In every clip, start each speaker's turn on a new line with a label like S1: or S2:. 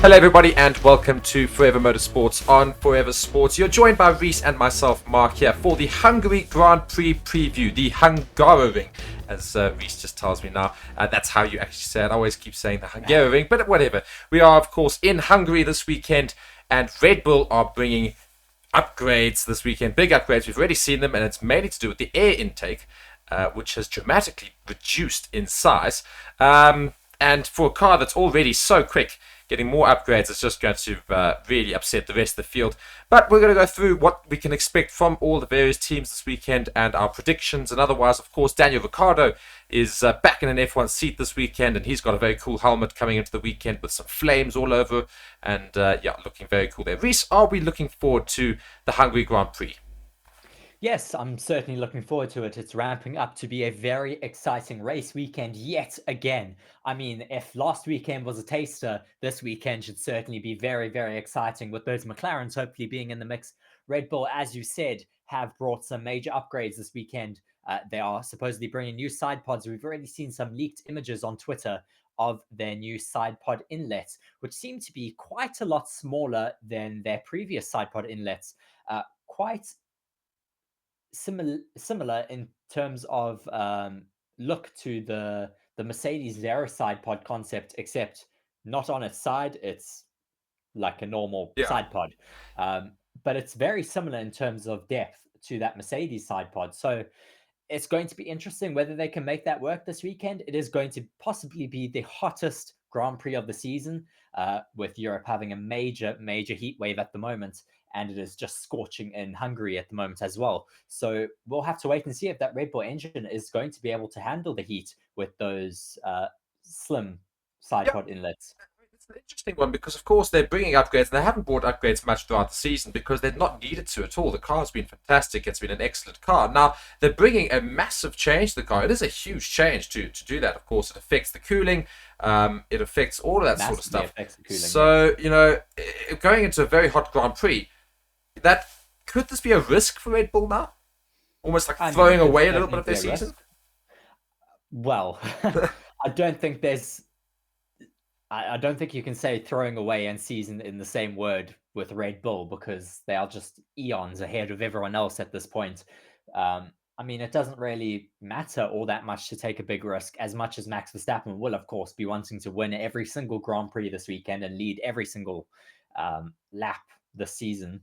S1: Hello everybody and welcome to Forever Motorsports on Forever Sports. You're joined by Reese and myself, Mark, here for the Hungary Grand Prix preview, the Hungaroring, as Reese just tells me now. That's how you actually say it. I always keep saying the Hungaroring, but whatever. We are, of course, in Hungary this weekend, and Red Bull are bringing upgrades this weekend, big upgrades. We've already seen them, and it's mainly to do with the air intake, which has dramatically reduced in size. And for a car that's already so quick, getting more upgrades is just going to really upset the rest of the field. But we're going to go through what we can expect from all the various teams this weekend and our predictions. And otherwise, of course, Daniel Ricciardo is back in an F1 seat this weekend, and he's got a very cool helmet coming into the weekend with some flames all over. And yeah, looking very cool there. Reese, are we looking forward to the Hungary Grand Prix?
S2: Yes, I'm certainly looking forward to it. It's ramping up to be a very exciting race weekend yet again. I mean, if last weekend was a taster, this weekend should certainly be very, very exciting with those McLarens hopefully being in the mix. Red Bull, as you said, have brought some major upgrades this weekend. They are supposedly bringing new side pods. We've already seen some leaked images on Twitter of their new side pod inlets, which seem to be quite a lot smaller than their previous side pod inlets. Quite similar in terms of look to the Mercedes Zero side pod concept, except not on its side. It's like a normal side pod, but it's very similar in terms of depth to that Mercedes side pod. So it's going to be interesting whether they can make that work this weekend. It is going to possibly be the hottest Grand Prix of the season, with Europe having a major heat wave at the moment, and it is just scorching in Hungary at the moment as well. So we'll have to wait and see if that Red Bull engine is going to be able to handle the heat with those slim side pod inlets.
S1: It's an interesting one because, of course, they're bringing upgrades, and they haven't brought upgrades much throughout the season because they're not needed to at all. The car's been fantastic. It's been an excellent car. Now, they're bringing a massive change to the car. It is a huge change to do that. Of course, it affects the cooling. It affects all of that sort of stuff. So, you know, going into a very hot Grand Prix, could this be a risk for Red Bull now? Almost like throwing away a little bit of their season?
S2: Well, I don't think you can say throwing away and season in the same word with Red Bull, because they are just eons ahead of everyone else at this point. I mean, it doesn't really matter all that much to take a big risk, as much as Max Verstappen will, of course, be wanting to win every single Grand Prix this weekend and lead every single lap this season.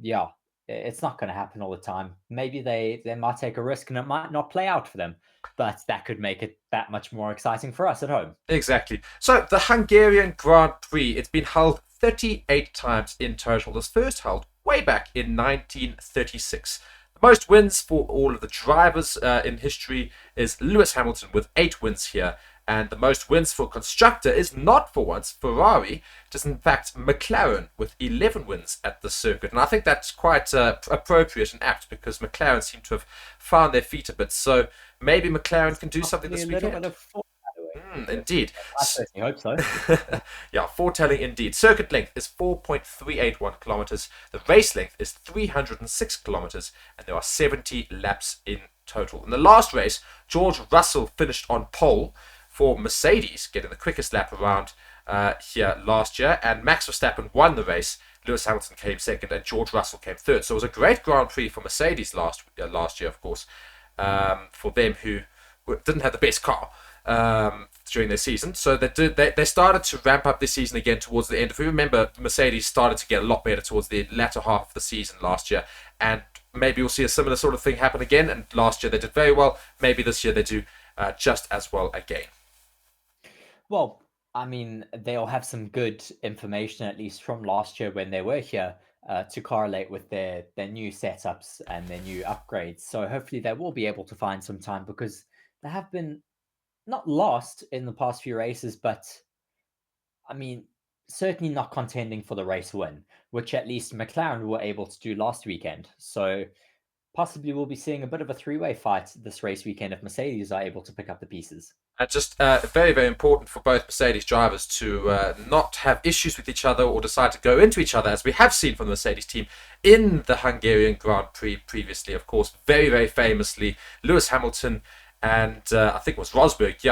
S2: Yeah, it's not going to happen all the time. Maybe they might take a risk and it might not play out for them, but that could make it that much more exciting for us at home.
S1: Exactly. So the Hungarian Grand Prix, it's been held 38 times in total. It was first held way back in 1936. The most wins for all of the drivers in history is Lewis Hamilton with 8 wins here. And the most wins for constructor is not for once Ferrari. It is in fact McLaren with 11 wins at the circuit. And I think that's quite appropriate and apt because McLaren seem to have found their feet a bit. So maybe McLaren can do something this weekend. Indeed.
S2: I certainly hope so.
S1: Yeah, foretelling indeed. Circuit length is 4.381 kilometers. The race length is 306 kilometers. And there are 70 laps in total. In the last race, George Russell finished on pole for Mercedes, getting the quickest lap around here last year, and Max Verstappen won the race. Lewis Hamilton came second, and George Russell came third. So it was a great Grand Prix for Mercedes last year, of course, for them who didn't have the best car during their season. So they started to ramp up this season again towards the end. If we remember, Mercedes started to get a lot better towards the latter half of the season last year, and maybe we'll see a similar sort of thing happen again. And last year they did very well. Maybe this year they do just as well again.
S2: Well, I mean, they'll have some good information, at least from last year when they were here, to correlate with their new setups and their new upgrades. So hopefully they will be able to find some time, because they have been not lost in the past few races, but I mean, certainly not contending for the race win, which at least McLaren were able to do last weekend. So possibly we'll be seeing a bit of a three-way fight this race weekend if Mercedes are able to pick up the pieces.
S1: And just very, very important for both Mercedes drivers to not have issues with each other or decide to go into each other, as we have seen from the Mercedes team in the Hungarian Grand Prix previously, of course. Very, very famously, Lewis Hamilton and I think it was Rosberg,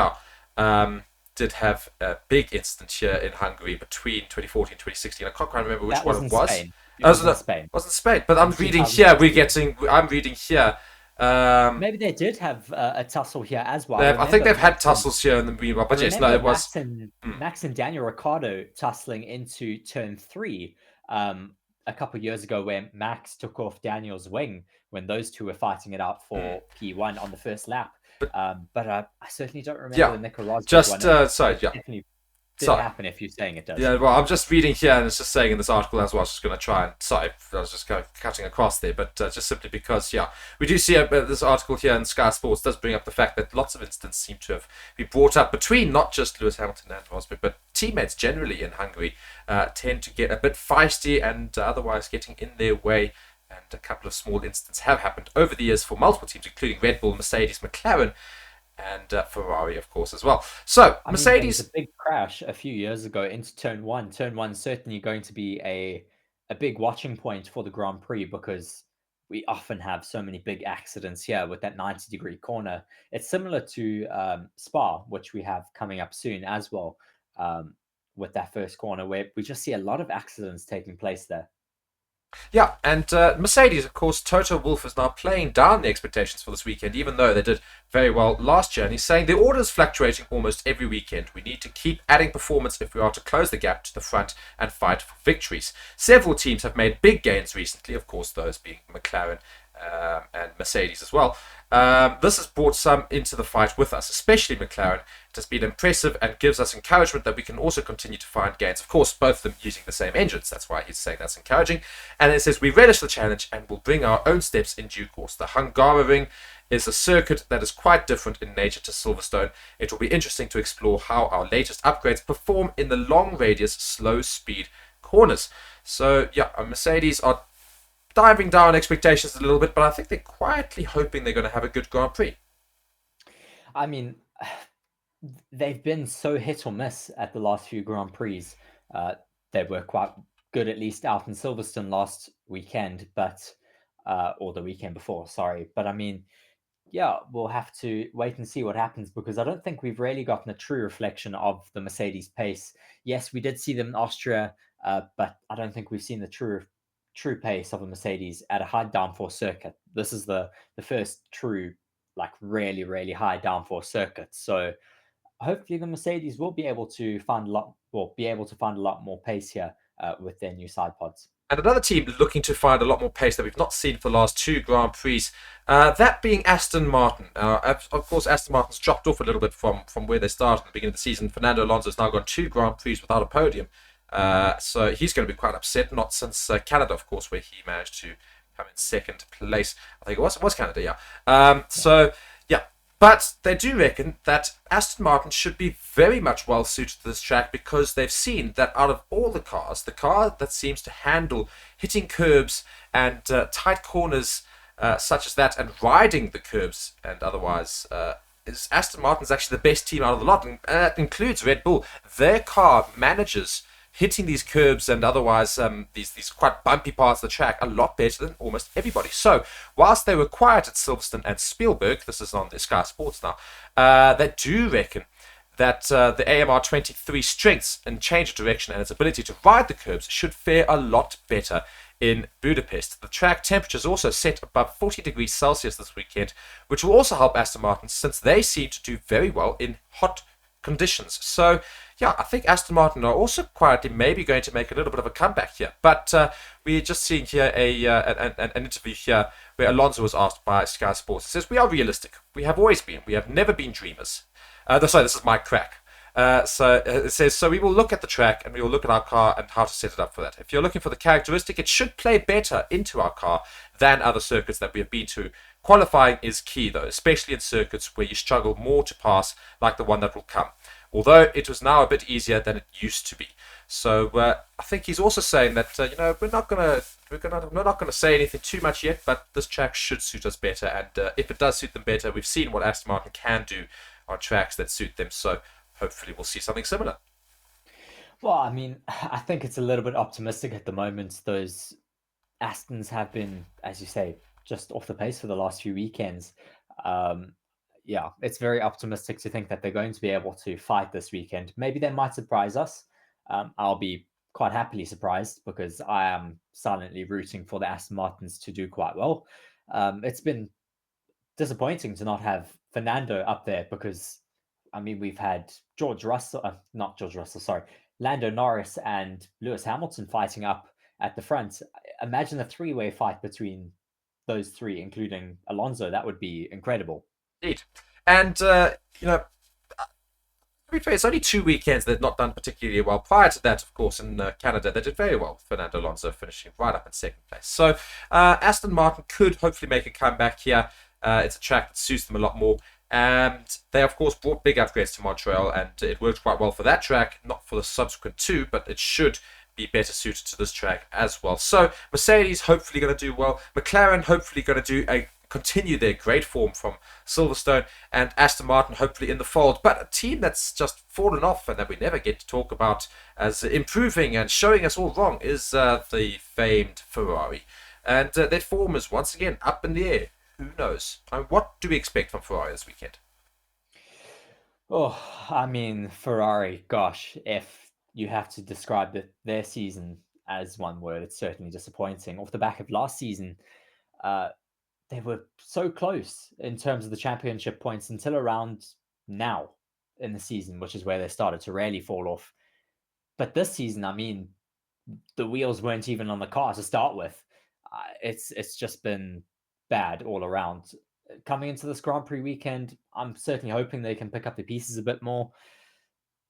S1: did have a big incident here in Hungary between 2014 and 2016. I can't quite remember which
S2: That
S1: one
S2: was
S1: it
S2: in
S1: was.
S2: Spain. It
S1: Oh,
S2: was
S1: was
S2: in
S1: it,
S2: Spain
S1: wasn't Spain, but I'm
S2: in
S1: reading here.
S2: 2016.
S1: I'm reading here.
S2: Maybe they did have a tussle here as well.
S1: I think they've had tussles here in the meanwhile,
S2: I
S1: but yes, no,
S2: remember
S1: it was.
S2: Max and Daniel Ricciardo tussling into turn 3 a couple of years ago, where Max took off Daniel's wing when those two were fighting it out for P1 on the first lap. But I certainly don't remember
S1: Yeah,
S2: the Nico Rosberg
S1: just
S2: one. It
S1: sorry, yeah,
S2: definitely did
S1: sorry.
S2: happen if you're saying it does.
S1: Yeah, well, I'm just reading here, and it's just saying in this article as well. I was just going to try and sorry, I was just kind of cutting across there, but just simply because, yeah, we do see this article here in Sky Sports does bring up the fact that lots of incidents seem to have been brought up between not just Lewis Hamilton and Rosberg, but teammates generally in Hungary tend to get a bit feisty and otherwise getting in their way. And a couple of small incidents have happened over the years for multiple teams, including Red Bull, Mercedes, McLaren, and Ferrari, of course, as well. So,
S2: I mean, there was
S1: Mercedes.
S2: a big crash a few years ago into turn 1. Turn 1 certainly going to be a big watching point for the Grand Prix, because we often have so many big accidents here with that 90-degree corner. It's similar to Spa, which we have coming up soon as well, with that first corner, where we just see a lot of accidents taking place there.
S1: Yeah, and Mercedes, of course, Toto Wolff is now playing down the expectations for this weekend, even though they did very well last year. And he's saying the order is fluctuating almost every weekend. We need to keep adding performance if we are to close the gap to the front and fight for victories. Several teams have made big gains recently, of course, those being McLaren and Mercedes as well. This has brought some into the fight with us, especially McLaren. It has been impressive and gives us encouragement that we can also continue to find gains. Of course, both of them using the same engines. That's why he's saying that's encouraging. And it says, we relish the challenge and will bring our own steps in due course. The Hungaroring is a circuit that is quite different in nature to Silverstone. It will be interesting to explore how our latest upgrades perform in the long radius, slow speed corners. So, yeah, Mercedes are diving down expectations a little bit, but I think they're quietly hoping they're going to have a good Grand Prix.
S2: I mean, they've been so hit or miss at the last few Grand Prix. They were quite good, at least out in Silverstone last weekend, but or the weekend before, sorry. But I mean, yeah, we'll have to wait and see what happens, because I don't think we've really gotten a true reflection of the Mercedes pace. Yes, we did see them in Austria, but I don't think we've seen the true pace of a Mercedes at a high downforce circuit. This is the first true, like, really high downforce circuit. So hopefully the Mercedes will be able to find a lot more pace here with their new side pods.
S1: And another team looking to find a lot more pace that we've not seen for the last two Grand Prix, that being Aston Martin. Of course, Aston Martin's dropped off a little bit from where they started at the beginning of the season. Fernando Alonso's now gone two Grand Prix without a podium. So he's going to be quite upset, not since Canada, of course, where he managed to come in second place. I think it was Canada, yeah. So, yeah. But they do reckon that Aston Martin should be very much well suited to this track, because they've seen that out of all the cars, the car that seems to handle hitting curbs and tight corners such as that, and riding the curbs and otherwise, is Aston Martin's actually the best team out of the lot, and that includes Red Bull. Their car manages hitting these curbs and otherwise these quite bumpy parts of the track a lot better than almost everybody. So, whilst they were quiet at Silverstone and Spielberg, this is on the Sky Sports now, they do reckon that the AMR 23 strengths and change of direction and its ability to ride the curbs should fare a lot better in Budapest. The track temperature is also set above 40 degrees Celsius this weekend, which will also help Aston Martin, since they seem to do very well in hot conditions. So, yeah, I think Aston Martin are also quietly maybe going to make a little bit of a comeback here. But we're just seeing here an interview here where Alonso was asked by Sky Sports. He says, we are realistic. We have always been. We have never been dreamers. Sorry, this is Mike Crack. So it says, so we will look at the track and we will look at our car and how to set it up for that. If you're looking for the characteristic, it should play better into our car than other circuits that we have been to. Qualifying is key, though, especially in circuits where you struggle more to pass, like the one that will come. Although it was now a bit easier than it used to be. So I think he's also saying that we're not gonna say anything too much yet, but this track should suit us better. And if it does suit them better, we've seen what Aston Martin can do on tracks that suit them. So hopefully we'll see something similar.
S2: Well, I mean, I think it's a little bit optimistic at the moment. Those Astons have been, as you say, just off the pace for the last few weekends. yeah, it's very optimistic to think that they're going to be able to fight this weekend. Maybe they might surprise us. I'll be quite happily surprised because I am silently rooting for the Aston Martins to do quite well. It's been disappointing to not have Fernando up there because, I mean, we've had not George Russell, sorry, Lando Norris and Lewis Hamilton fighting up at the front. Imagine a three-way fight between those three, including Alonso. That would be incredible.
S1: Indeed. And, to be fair, it's only 2 weekends they've not done particularly well. Prior to that, of course, in Canada, they did very well. Fernando Alonso finishing right up in second place. So Aston Martin could hopefully make a comeback here. It's a track that suits them a lot more. And they, of course, brought big upgrades to Montreal, and it worked quite well for that track, not for the subsequent two, but it should be better suited to this track as well. So Mercedes hopefully going to do well. McLaren hopefully going to continue their great form from Silverstone, and Aston Martin hopefully in the fold. But a team that's just fallen off and that we never get to talk about as improving and showing us all wrong is the famed Ferrari. And their form is once again up in the air. Who knows? What do we expect from Ferrari this weekend?
S2: Oh, I mean, Ferrari, gosh, if you have to describe their season as one word, it's certainly disappointing. Off the back of last season, uh, they were so close in terms of the championship points until around now in the season, which is where they started to really fall off. But this season, I mean, the wheels weren't even on the car to start with. It's just been bad all around. Coming into this Grand Prix weekend, I'm certainly hoping they can pick up the pieces a bit more.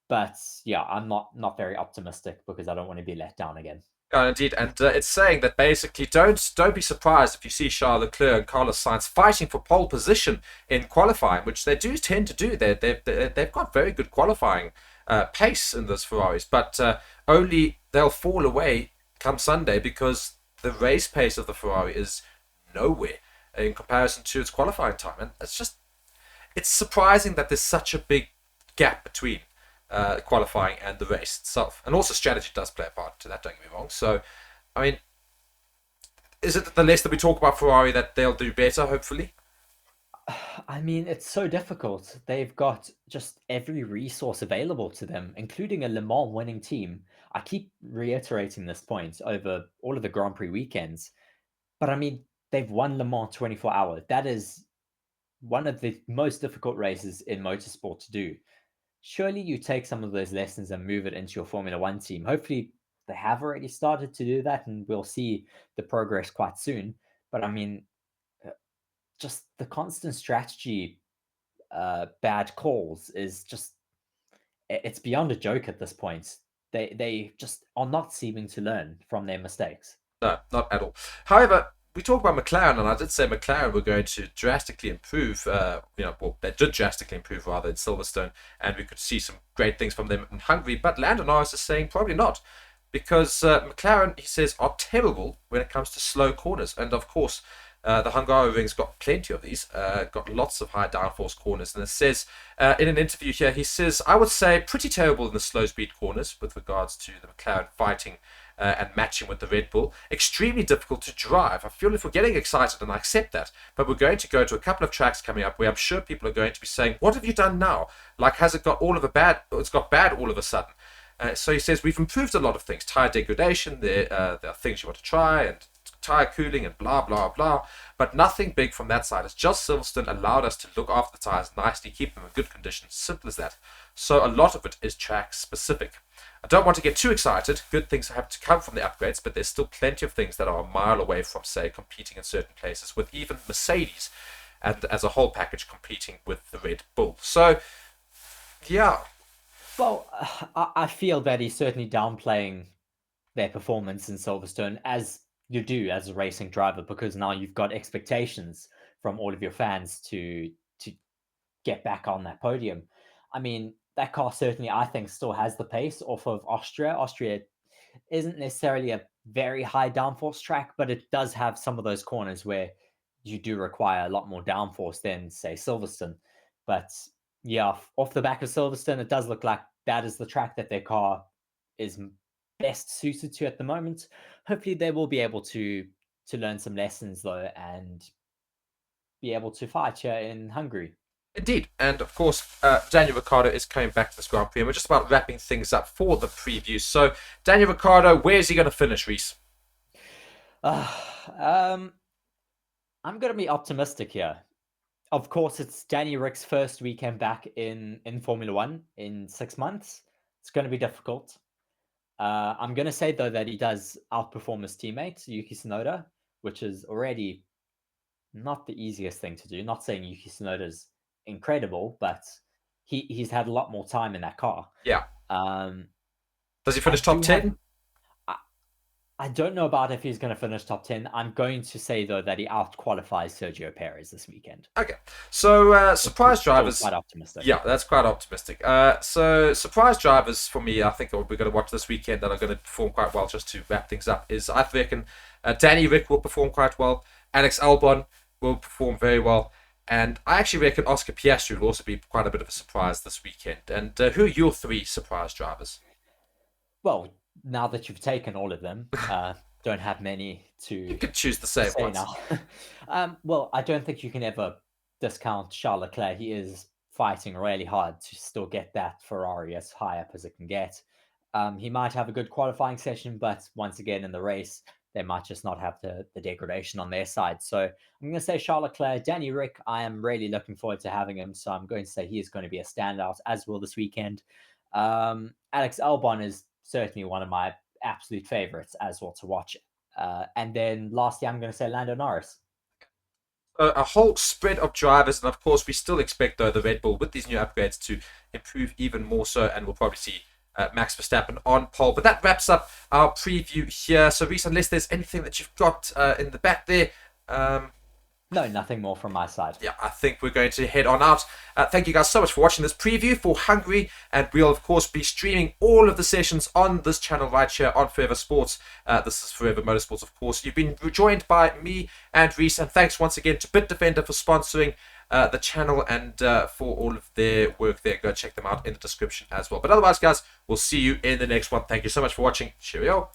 S2: But yeah, I'm not very optimistic because I don't want to be let down again.
S1: Indeed, and it's saying that basically don't be surprised if you see Charles Leclerc and Carlos Sainz fighting for pole position in qualifying, which they do tend to do. They've got very good qualifying pace in those Ferraris, but only they'll fall away come Sunday because the race pace of the Ferrari is nowhere in comparison to its qualifying time, and it's surprising that there's such a big gap between qualifying and the race itself. And also strategy does play a part to that, don't get me wrong. So, I mean, is it the less that we talk about Ferrari that they'll do better, hopefully?
S2: I mean, it's so difficult. They've got just every resource available to them, including a Le Mans winning team. I keep reiterating this point over all of the Grand Prix weekends. But I mean, they've won Le Mans 24 hour. That is one of the most difficult races in motorsport to do. Surely you take some of those lessons and move it into your Formula One team. Hopefully, they have already started to do that, and we'll see the progress quite soon. But I mean, uh, just the constant strategy, bad calls is just it's beyond a joke at this point. They just are not seeming to learn from their mistakes.
S1: No, not at all. However, we talk about McLaren, and I did say McLaren were going to drastically improve. Well, they did drastically improve rather in Silverstone, and we could see some great things from them in Hungary. But Lando Norris is saying probably not, because McLaren, he says, are terrible when it comes to slow corners, and of course. The Hungary ring's got plenty of these, got lots of high downforce corners. And it says, in an interview here, he says, I would say pretty terrible in the slow speed corners with regards to the McLaren fighting and matching with the Red Bull. Extremely difficult to drive. I feel if we're getting excited, and I accept that, but we're going to go to a couple of tracks coming up where I'm sure people are going to be saying, what have you done now? Like, has it got it's got bad all of a sudden? So he says, we've improved a lot of things. Tire degradation, there are things you want to try, and tire cooling and blah blah blah, but nothing big from that side. It's just Silverstone allowed us to look after the tires nicely, keep them in good condition, simple as that. So a lot of it is track specific. I don't want to get too excited. Good things have to come from the upgrades, but there's still plenty of things that are a mile away from, say, competing in certain places with even Mercedes and as a whole package competing with the Red Bull. So yeah.
S2: Well, I feel that he's certainly downplaying their performance in Silverstone, as you do as a racing driver, because now you've got expectations from all of your fans to get back on that podium. I mean, that car certainly, I think, still has the pace off of Austria. Austria isn't necessarily a very high downforce track, but it does have some of those corners where you do require a lot more downforce than, say, Silverstone. But yeah, off the back of Silverstone, it does look like that is the track that their car is best suited to at the moment. Hopefully, they will be able to learn some lessons though and be able to fight here in Hungary.
S1: Indeed, and of course, Daniel Ricciardo is coming back to this Grand Prix, and we're just about wrapping things up for the preview. So, Daniel Ricciardo, where's he going to finish, Reese?
S2: I'm going to be optimistic here. Of course, it's Danny Rick's first weekend back in Formula One in 6 months. It's going to be difficult. I'm going to say, though, that he does outperform his teammate, Yuki Tsunoda, which is already not the easiest thing to do. Not saying Yuki Tsunoda's incredible, but he's had a lot more time in that car.
S1: Yeah.
S2: Um,
S1: Does he
S2: I
S1: finish top
S2: do
S1: 10?
S2: I don't know about if he's going to finish top 10. I'm going to say, though, that he out-qualifies Sergio Perez this weekend.
S1: Okay. So, surprise
S2: Still
S1: drivers.
S2: quite optimistic.
S1: Yeah, that's quite optimistic. So, surprise drivers for me, I think we're going to watch this weekend that are going to perform quite well, just to wrap things up, is I reckon Danny Rick will perform quite well. Alex Albon will perform very well. And I actually reckon Oscar Piastri will also be quite a bit of a surprise this weekend. And who are your three surprise drivers?
S2: Well, now that you've taken all of them, don't have many
S1: You
S2: to
S1: could choose the same
S2: say
S1: ones.
S2: now. Well, I don't think you can ever discount Charles Leclerc. He is fighting really hard to still get that Ferrari as high up as it can get. He might have a good qualifying session, but once again in the race, they might just not have the degradation on their side. So I'm going to say Charles Leclerc. Danny Rick, I am really looking forward to having him. So I'm going to say he is going to be a standout, as will this weekend. Alex Albon is certainly one of my absolute favorites as well to watch. And then lastly, I'm going to say Lando Norris.
S1: A whole spread of drivers, and of course, we still expect though the Red Bull with these new upgrades to improve even more so, and we'll probably see Max Verstappen on pole. But that wraps up our preview here. So, Reese, unless there's anything that you've got in the back there,
S2: No, nothing more from my side.
S1: yeah, I think we're going to head on out. Thank you guys so much for watching this preview for Hungary, and we'll of course be streaming all of the sessions on this channel right here on Forever Sports. This is Forever Motorsports, of course. You've been joined by me and Reese, and thanks once again to Bitdefender for sponsoring the channel and for all of their work there. Go check them out in the description as well. But otherwise, guys, we'll see you in the next one. Thank you so much for watching. Cheerio.